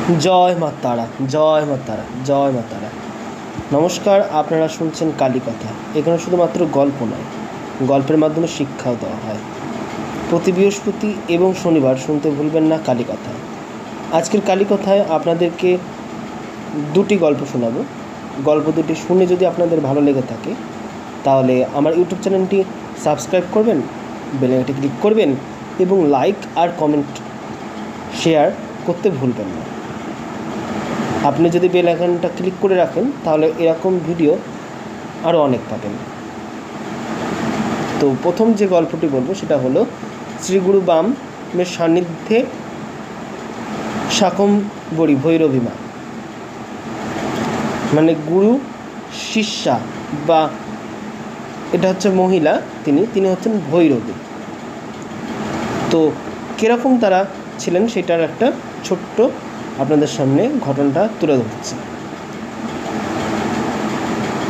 জয় মা তারা, জয় মা তারা, জয় মা তারা। নমস্কার, আপনারা শুনছেন কালী কথা। এখানে শুধুমাত্র গল্প নয়, গল্পের মাধ্যমে শিক্ষাও দেওয়া হয়। প্রতি বৃহস্পতি এবং শনিবার শুনতে ভুলবেন না কালী কথা। আজকের কালী কথায় আপনাদেরকে দুটি গল্প শোনাবো। গল্প দুটি শুনে যদি আপনাদের ভালো লেগে থাকে তাহলে আমার ইউটিউব চ্যানেলটি সাবস্ক্রাইব করবেন, বেল আইকনটি ক্লিক করবেন এবং লাইক আর কমেন্ট শেয়ার করতে ভুলবেন না। আপনি যদি বেল আইকনটা ক্লিক করে রাখেন তাহলে এরকম ভিডিও আরও অনেক পাবেন। তো প্রথম যে গল্পটি বলবো সেটা হলো শ্রী গুরু বামের সান্নিধ্যে শাকম্ভরী ভৈরবী মা, মানে গুরু শিষ্যা, বা এটা হচ্ছে মহিলা, তিনি হচ্ছেন ভৈরবী। তো কীরকম তারা ছিলেন সেটার একটা ছোট্ট আপনাদের সামনে ঘটনাটা তুলে ধরছি।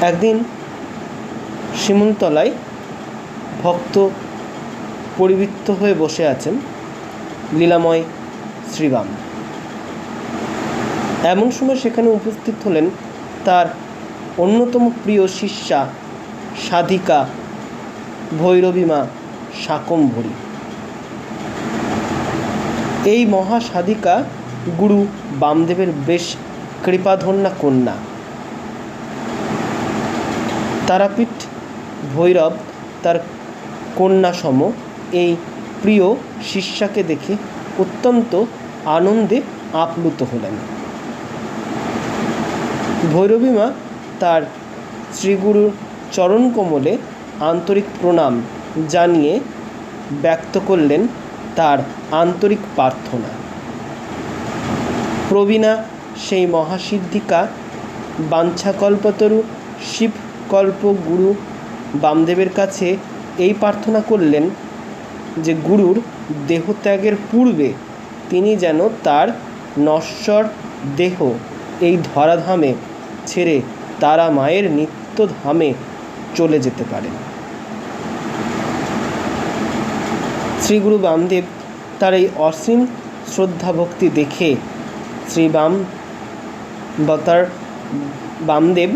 একদিন শিমুলতলায় ভক্ত পরিবৃত্ত হয়ে বসে আছেন লীলাময় শ্রীবাম। এমন সময় সেখানে উপস্থিত হলেন তার অন্যতম প্রিয় শিষ্যা সাধিকা ভৈরবী মা শাকম্ভরী। এই মহা সাধিকা গুরু বামদেবের বেশ কৃপাধন্যা কন্যা। তারাপীঠ ভৈরব তার কন্যা সম এই প্রিয় শিষ্যাকে দেখে অত্যন্ত আনন্দে আপ্লুত হলেন। ভৈরবী মা তার শ্রীগুরুর চরণকমলে আন্তরিক প্রণাম জানিয়ে ব্যক্ত করলেন তার আন্তরিক প্রার্থনা। প্রবীণা সেই মহাসিদ্ধিকা বাঞ্ছাকল্পতরু শিবকল্প গুরু বামদেবের কাছে এই প্রার্থনা করলেন যে গুরুর দেহত্যাগের পূর্বে তিনি যেন তার নশ্বর দেহ এই ধরাধামে ছেড়ে তারা মায়ের নিত্যধামে চলে যেতে পারেন। শ্রীগুরু বামদেব তার এই অসীম শ্রদ্ধা ভক্তি দেখে বামদেব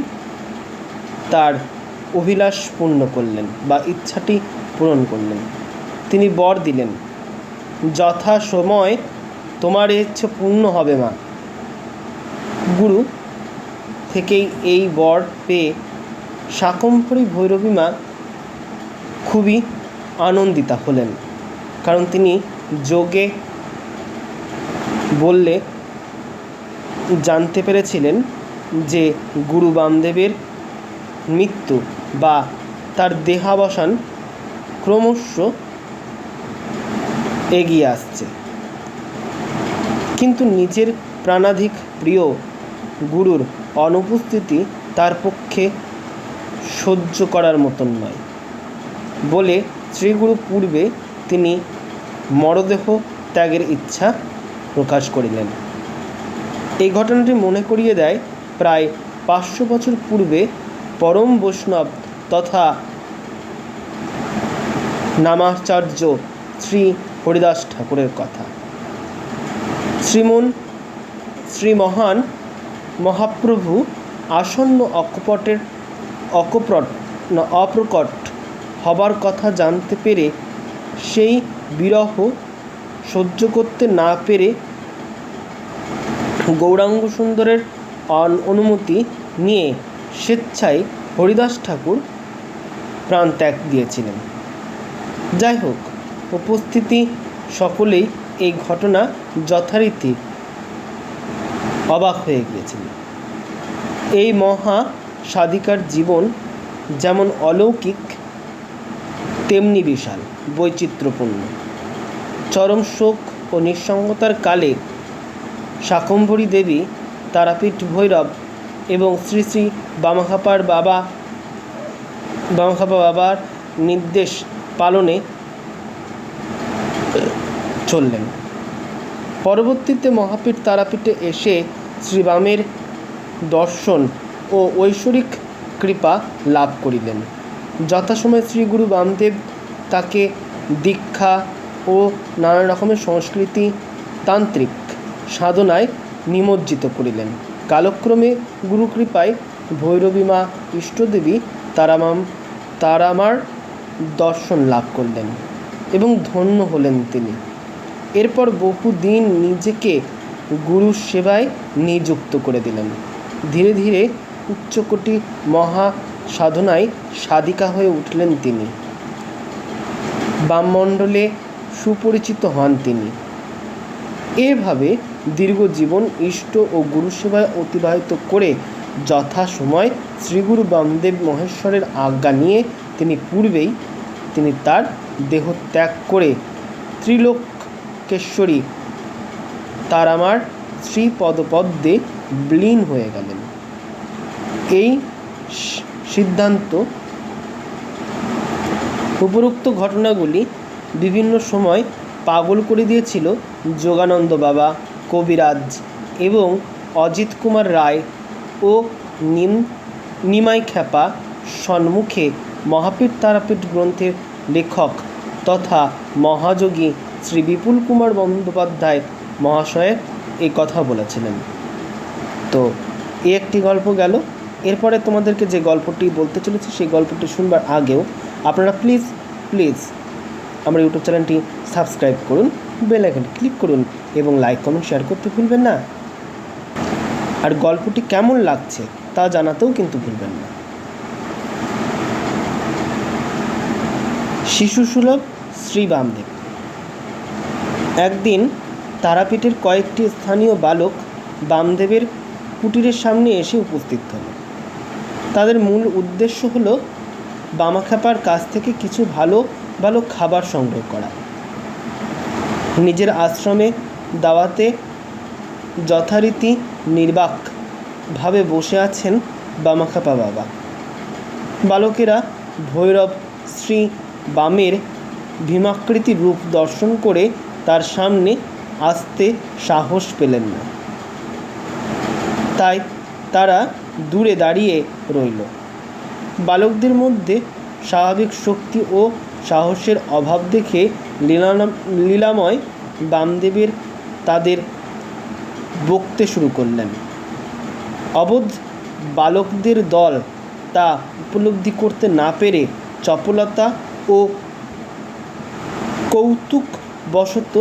তার অভিলাষ পূর্ণ করলেন বা ইচ্ছাটি পূরণ করলেন। তিনি বর দিলেন, যথা সময় তোমার ইচ্ছে পূর্ণ হবে মা। গুরু থেকেই এই বর পেয়ে শাকম্ভরী ভৈরবী মা খুবই আনন্দিতা হলেন, কারণ তিনি যোগে বললে জানতে পেরেছিলেন যে গুরু বামদেবের মৃত্যু বা তার দেহাবসান ক্রমশ এগিয়ে আসছে। কিন্তু নিজের প্রাণাধিক প্রিয় গুরুর অনুপস্থিতি তার পক্ষে সহ্য করার মতন নয় বলে শ্রীগুরু পূর্বে তিনি মরদেহ ত্যাগের ইচ্ছা প্রকাশ করিলেন। এই ঘটনাটি মনে করিয়ে দেয় প্রায় 500 বছর পূর্বে পরম বৈষ্ণব তথা নামাচার্য শ্রী হরিদাস ঠাকুরের কথা। শ্রী মহান মহাপ্রভু আসন্ন অপ্রকট হবার কথা জানতে পেরে সেই বিরহ সহ্য করতে না পেরে গৌরাঙ্গ সুন্দরের অনুমতি নিয়ে স্বেচ্ছায় হরিদাস ঠাকুর প্রাণ ত্যাগ দিয়েছিলেন। যাই হোক, উপস্থিতি সকলেই এই ঘটনা যথারীতি অবাক হয়ে গিয়েছিল। এই মহা সাধিকার জীবন যেমন অলৌকিক তেমনি বিশাল বৈচিত্র্যপূর্ণ। চরম শোক ও নিঃসঙ্গতার কালে শাকম্ভরী দেবী তারাপীঠ ভৈরব এবং শ্রী শ্রী বামাখ্যাপা বাবার নির্দেশ পালনে চললেন। পরবর্তীতে মহাপীঠ তারাপীঠে এসে শ্রীবামের দর্শন ও ঐশ্বরিক কৃপা লাভ করিলেন। যথাসময়ে শ্রী গুরু বামদেব তাকে দীক্ষা ও নানা রকমের সংস্কৃতি তান্ত্রিক সাধনায় নিমজ্জিত করিলেন। কালক্রমে গুরুকৃপায় ভৈরবী মা ইষ্টদেবী তারামার দর্শন লাভ করলেন এবং ধন্য হলেন তিনি। এরপর বহুদিন নিজেকে গুরুর সেবায় নিযুক্ত করে দিলেন। ধীরে ধীরে উচ্চকোটি মহা সাধনায় সাধিকা হয়ে উঠলেন তিনি। বামমণ্ডলে সুপরিচিত হন তিনি। এভাবে দীর্ঘ জীবন ইষ্ট ও গুরু সেবায় অতিবাহিত করে যথাসময় শ্রীগুরু বামদেব মহেশ্বরের আজ্ঞা নিয়ে তিনি তার দেহ ত্যাগ করে ত্রিলোকেশ্বরী তারামার শ্রীপদপদ্মে বিলীন হয়ে গেলেন। এই সিদ্ধান্ত উপরোক্ত ঘটনাগুলি বিভিন্ন সময় পাগল করে দিয়েছিল যোগানন্দ বাবা, কবিরাজ এবং অজিত কুমার রায় ও নিমাই খ্যাপা সম্মুখে মহাপীঠ তারাপীঠ গ্রন্থের লেখক তথা মহাযোগী শ্রী বিপুল কুমার বন্দ্যোপাধ্যায় মহাশয় এই কথা বলেছিলেন। তো এই একটি গল্প গেল। এরপরে তোমাদেরকে যে গল্পটি বলতে চলেছি সেই গল্পটি শুনবার আগেও আপনারা প্লিজ আমার ইউটিউব চ্যানেলটি সাবস্ক্রাইব করুন, বেল আইকনটি ক্লিক করুন এবং লাইক কমেন্ট শেয়ার করতে ভুলবেন না। আর গল্পটি কেমন লাগছে তা জানাতেও কিন্তু ভুলবেন না। শিশুসুলভ শ্রী বামদেব। একদিন তারাপীঠের কয়েকটি স্থানীয় বালক বামদেবের কুটিরের সামনে এসে উপস্থিত হল। তাদের মূল উদ্দেশ্য হল বামাখ্যাপার কাছ থেকে কিছু ভালো ভালো খাবার সংগ্রহ করা। নিজের আশ্রমে দাওয়াতে যথারীতি নির্বাকভাবে বসে আছেন বামাখ্যাপা বাবা। বালকেরা ভৈরব শ্রী বামের ভীমাকৃতি রূপ দর্শন করে তার সামনে আসতে সাহস পেলেন না, তাই তারা দূরে দাঁড়িয়ে রইল। বালকদের মধ্যে স্বাভাবিক শক্তি ও সাহসের অভাব দেখে লীলাময় বামদেবের তাদের বকতে শুরু করলেন। অবোধ বালকদের দল তা উপলব্ধি করতে না পেরে চপলতা ও কৌতুকবশত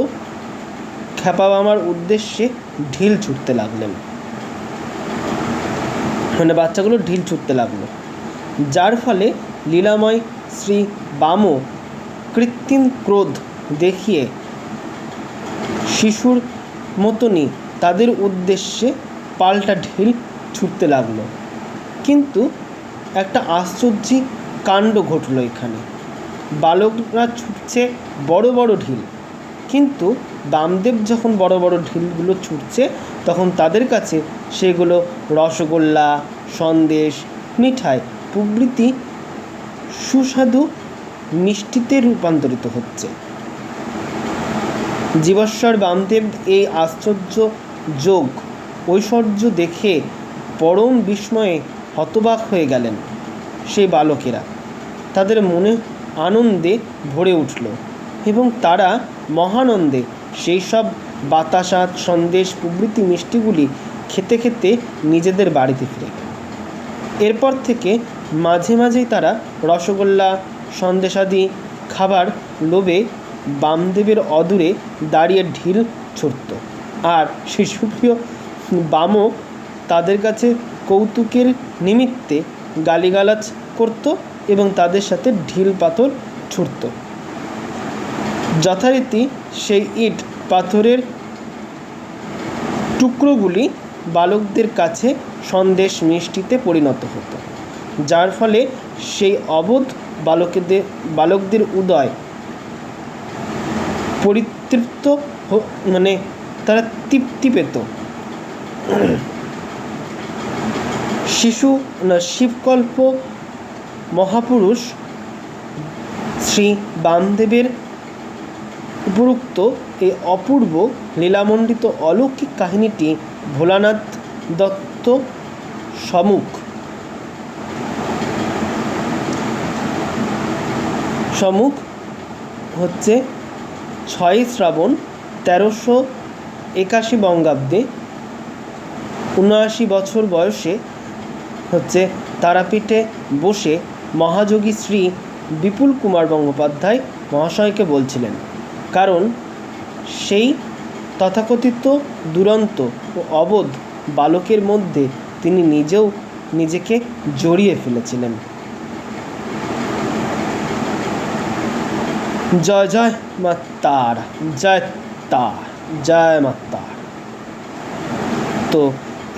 খ্যাপাবামার উদ্দেশ্যে ঢিল ছুটতে লাগলেন। মানে বাচ্চাগুলো ঢিল ছুটতে লাগলো, যার ফলে লীলাময় শ্রী বাম কৃত্রিম ক্রোধ দেখিয়ে শিশুর মতনই তাদের উদ্দেশ্যে পাল্টা ঢিল ছুটতে লাগলো। কিন্তু একটা আশ্চর্য কাণ্ড ঘটল এখানে। বালকরা ছুটছে বড় বড় ঢিল, কিন্তু বামদেব যখন বড় বড় ঢিলগুলো ছুটছে তখন তাদের কাছে সেগুলো রসগোল্লা, সন্দেশ, মিঠাই প্রভৃতি সুস্বাদু মিষ্টিতে রূপান্তরিত হচ্ছে। জীবশ্বর বামদেব এই আশ্চর্য যোগ ঐশ্বর্য দেখে পরম বিস্ময়ে হতবাক হয়ে গেলেন। সেই বালকেরা তাদের মনে আনন্দে ভরে উঠল এবং তারা মহানন্দে সেই সব বাতাসা, সন্দেশ প্রভৃতি মিষ্টিগুলি খেতে খেতে নিজেদের বাড়িতে ফিরে গেল। এরপর থেকে মাঝে মাঝেই তারা রসগোল্লা, সন্দেশাদি খাবার লোভে বামদেবের অদূরে দাঁড়িয়ে ঢিল ছুটত, আর শিশুপ্রিয় বামও তাদের কাছে কৌতুকের নিমিত্তে গালিগালাজ করত এবং তাদের সাথে ঢিল পাথর ছুটত। যথারীতি সেই ইট পাথরের টুকরোগুলি বালকদের কাছে সন্দেশ মিষ্টিতে পরিণত হতো, যার ফলে সেই অবোধ বালকদের উদয় পরিতৃপ্ত তারা তৃপ্তি পেত। শিবকল্প মহাপুরুষ শ্রী বামদেবের উপরোক্ত এই অপূর্ব লীলামণ্ডিত অলৌকিক কাহিনীটি ভোলানাথ দত্ত সম্মুখ হচ্ছে 6 শ্রাবণ 1381 বঙ্গাব্দে ৭৯ বছর বয়সে তারাপীঠে বসে মহাযোগী শ্রী বিপুল কুমার গঙ্গোপাধ্যায় মহাশয়কে বলছিলেন, কারণ সেই তথাকথিত দুরন্ত ও অবোধ বালকের মধ্যে তিনি নিজেও নিজেকে জড়িয়ে ফেলেছিলেন। জয় জয় মা তারা, জয় তার, জয় মা তারা। তো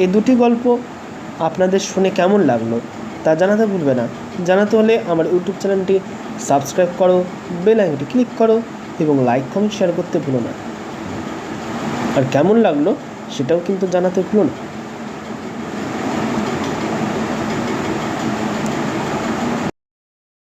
এই দুটি গল্প আপনাদের শুনে কেমন লাগলো তা জানাতে ভুলবে না। জানাতে হলে আমার ইউটিউব চ্যানেলটি সাবস্ক্রাইব করো, বেল আইকনটি ক্লিক করো এবং লাইক কমেন্ট শেয়ার করতে ভুলো না। আর কেমন লাগলো সেটাও কিন্তু জানাতে ভুলো না।